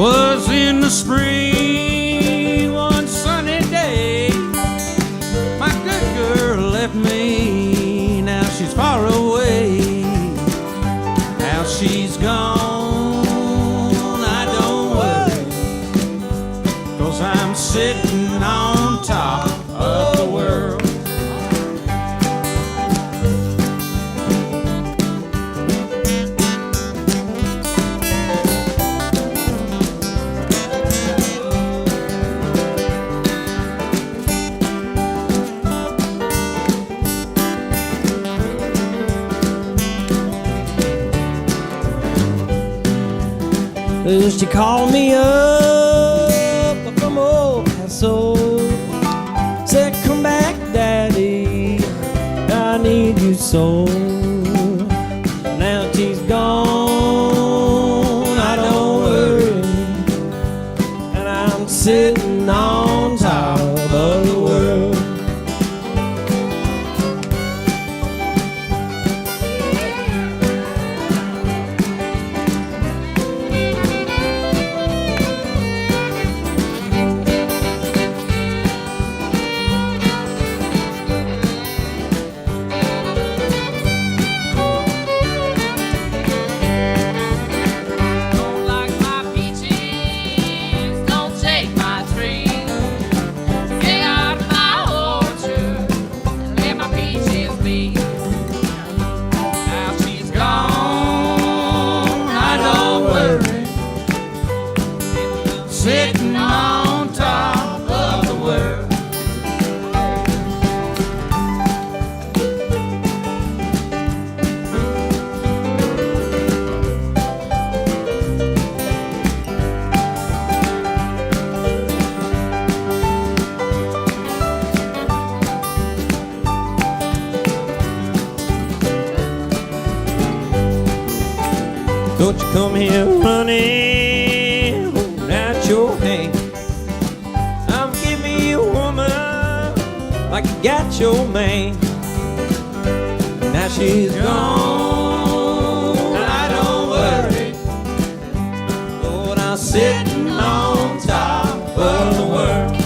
was in the spring one sunny day. My good girl left me, now she's far away. Now she's gone, I don't worry, 'cause I'm sitting on top of the world. She called me up from old Paso, said, "Come back, Daddy, I need you so." Now she's gone, I don't worry, and I'm sitting on top of the world. Sitting on top of the world. Don't you come here running, hold out your hand. I'm giving you a woman like you got your man. Now she's gone, I don't worry, Lord, I'm sitting on top of the world.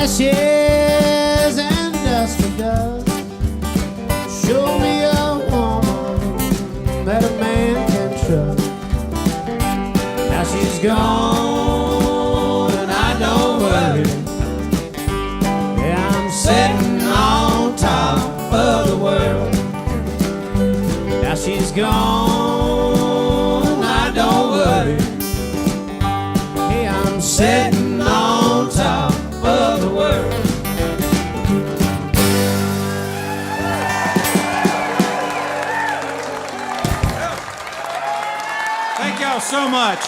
Ashes and dust to dust. Show me a woman that a man can trust. Now she's gone and I don't worry. Yeah, I'm sitting on top of the world. Now she's gone, I don't worry. Hey, I'm sitting on top of the world. Thank y'all so much.